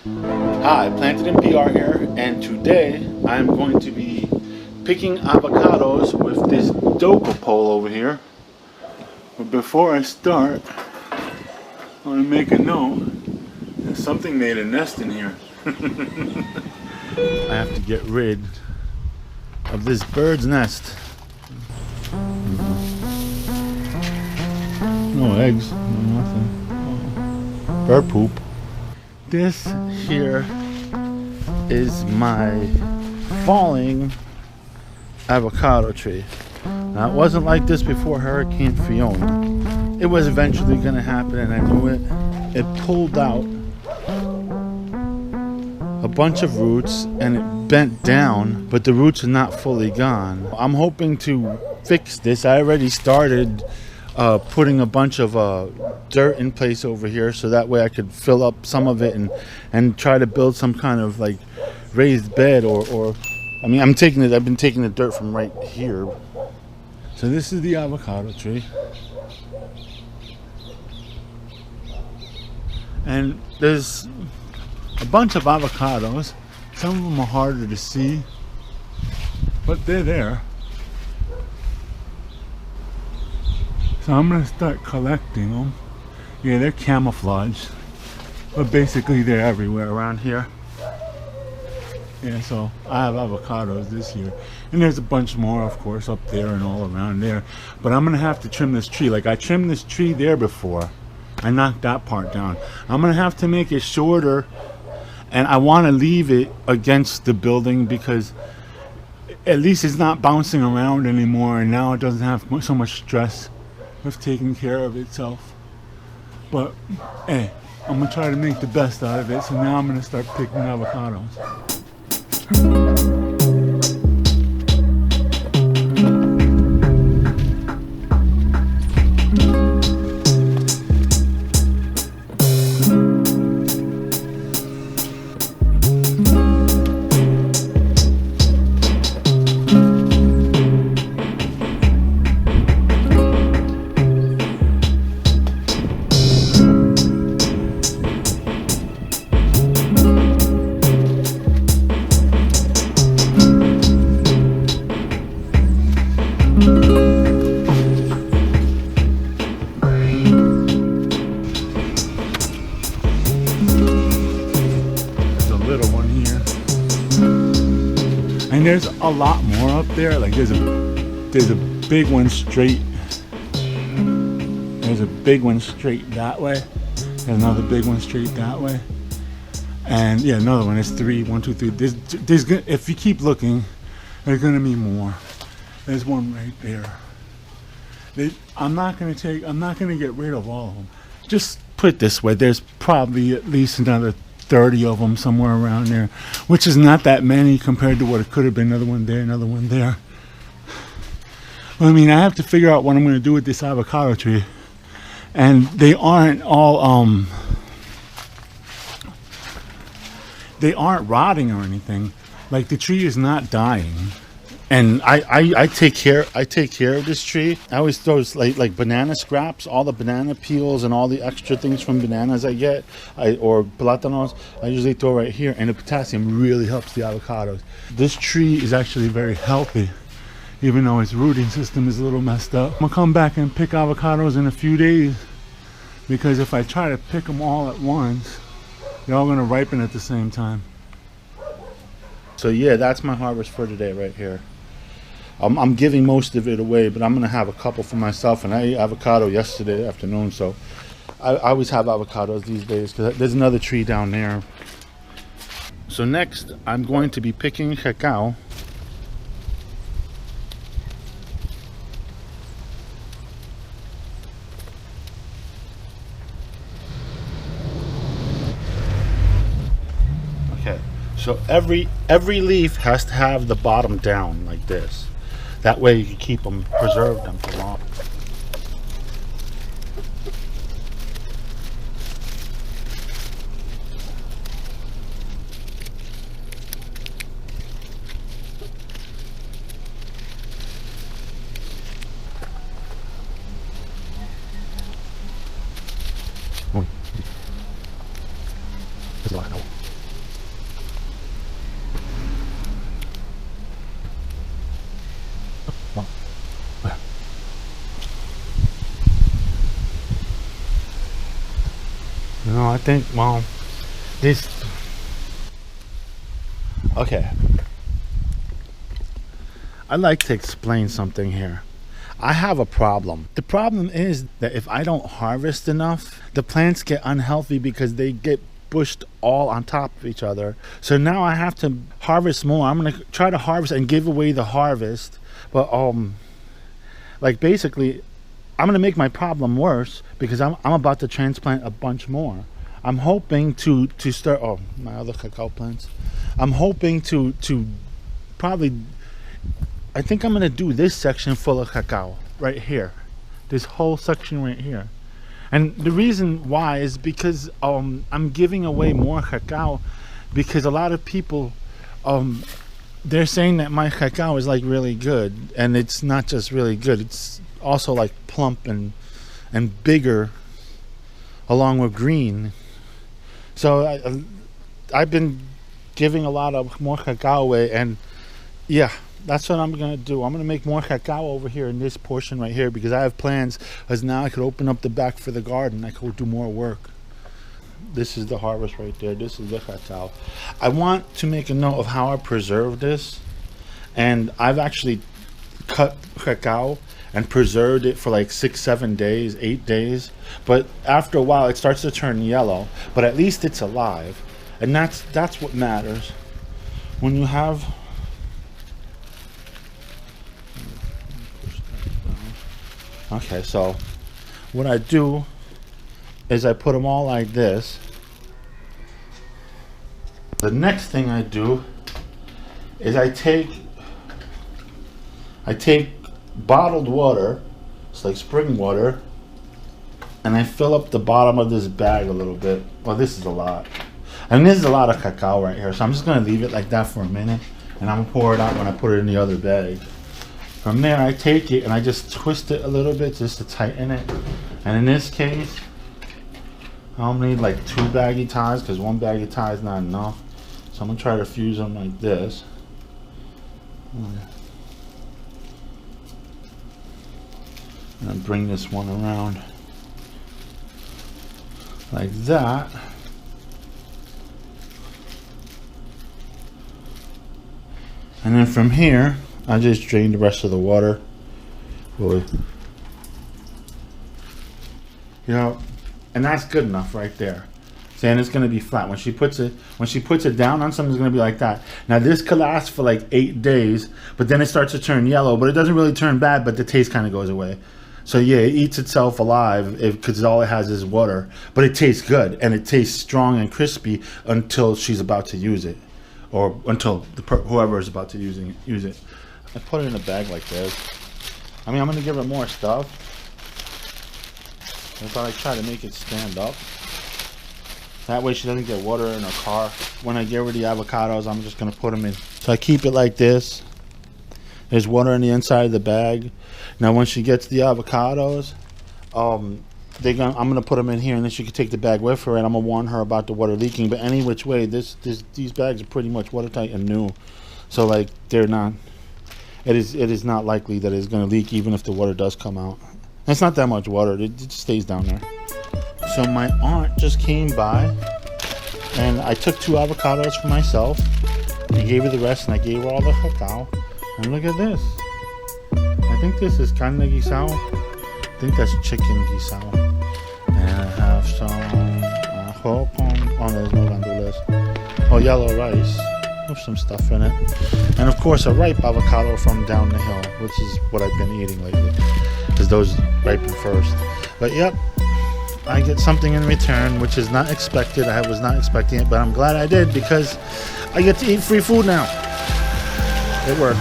Hi, Planted in PR here, and today I'm going to be picking avocados with this Doka pole over here. But before I start, I want to make a note that something made a nest in here. I have to get rid of this bird's nest. No eggs, no nothing. Bird poop. This here is my falling avocado tree. Now, it wasn't like this before Hurricane Fiona. It was eventually going to happen, and I knew it. It pulled out a bunch of roots and it bent down, but the roots are not fully gone. I'm hoping to fix this. I already started putting a bunch of dirt in place over here, so that way I could fill up some of it and try to build some kind of like raised bed or I mean, I've been taking the dirt from right here. So this is the avocado tree, and there's a bunch of avocados. Some of them are harder to see, but they're there. So I'm going to start collecting them. Yeah, they're camouflaged, but basically they're everywhere around here. Yeah, so I have avocados this year. And there's a bunch more, of course, up there and all around there. But I'm going to have to trim this tree. Like, I trimmed this tree there before. I knocked that part down. I'm going to have to make it shorter. And I want to leave it against the building because at least it's not bouncing around anymore. And now it doesn't have so much stress of taking care of itself. But hey, I'm gonna try to make the best out of it. So now I'm gonna start picking avocados. And there's a lot more up there. Like there's a big one straight. There's a big one straight that way. There's another big one straight that way. And yeah, another one. There's three. 1, 2, 3. There's if you keep looking, there's gonna be more. There's one right there. I'm not gonna get rid of all of them. Just put it this way. There's probably at least another 30 of them somewhere around there, which is not that many compared to what it could have been. Another one there, another one there. Well, I mean, I have to figure out what I'm going to do with this avocado tree, and they aren't all they aren't rotting or anything. Like the tree is not dying. And I take care of this tree. I always throw like banana scraps, all the banana peels and all the extra things from bananas I get, or plátanos. I usually throw right here, and the potassium really helps the avocados. This tree is actually very healthy, even though its rooting system is a little messed up. I'm gonna come back and pick avocados in a few days, because if I try to pick them all at once, they're all gonna ripen at the same time. So yeah, that's my harvest for today right here. I'm giving most of it away, but I'm going to have a couple for myself, and I ate avocado yesterday afternoon, so I always have avocados these days, because there's another tree down there. So next, I'm going to be picking cacao. Okay, so every leaf has to have the bottom down like this. That way you can keep them, preserve them for long. There's a lot of I think, well, this, okay. I'd like to explain something here. I have a problem. The problem is that if I don't harvest enough, the plants get unhealthy because they get bushed all on top of each other. So now I have to harvest more. I'm gonna try to harvest and give away the harvest, but like basically, I'm gonna make my problem worse because I'm about to transplant a bunch more. I'm hoping to start. Oh, my other cacao plants. I'm hoping to probably. I think I'm gonna do this section full of cacao right here, this whole section right here, and the reason why is because I'm giving away more cacao because a lot of people they're saying that my cacao is like really good, and it's not just really good, it's also like plump and bigger along with green. So I've been giving a lot of more cacao away, and yeah, that's what I'm gonna do. I'm gonna make more cacao over here in this portion right here because I have plans, as now I could open up the back for the garden. I could do more work. This is the harvest right there. This is the cacao. I want to make a note of how I preserve this, and I've actually cut cacao and preserved it for like 6-7 days, 8 days, but after a while it starts to turn yellow, but at least it's alive, and that's what matters. When you have okay, so what I do is I put them all like this. The next thing I do is I take bottled water, it's like spring water, and I fill up the bottom of this bag a little bit. Well, this is a lot. I mean, this is a lot of cacao right here, so I'm just gonna leave it like that for a minute, and I'm gonna pour it out when I put it in the other bag. From there, I take it and I just twist it a little bit just to tighten it. And in this case, I'll need like 2 baggy ties because 1 baggy tie is not enough. So I'm gonna try to fuse them like this. And bring this one around like that. And then from here, I just drain the rest of the water. You know, and that's good enough right there. Saying it's gonna be flat. When she puts it down on something, it's gonna be like that. Now this could last for like 8 days, but then it starts to turn yellow, but it doesn't really turn bad, but the taste kind of goes away. So yeah, it eats itself alive because all it has is water, but it tastes good and it tastes strong and crispy until she's about to use it, or until whoever is about to use it. I put it in a bag like this. I mean, I'm gonna give her more stuff. I thought I'd try to make it stand up. That way she doesn't get water in her car. When I get rid of the avocados, I'm just gonna put them in. So I keep it like this. There's water in the inside of the bag. Now when she gets the avocados, I'm gonna put them in here, and then she can take the bag with her, and I'm gonna warn her about the water leaking. But any which way, these bags are pretty much watertight and new. So like they're not. It is not likely that it's going to leak even if the water does come out. And it's not that much water. It just stays down there. So my aunt just came by, and I took 2 avocados for myself. I gave her the rest, and I gave her all the cacao. And look at this. I think this is carne guisao. I think that's chicken guisao. And I have some ajo con, there's no gandules. Oh, yellow rice. With some stuff in it, and of course a ripe avocado from down the hill, which is what I've been eating lately because those ripen first. But yep, I get something in return, which is not expected. I was not expecting it, but I'm glad I did because I get to eat free food now. It works.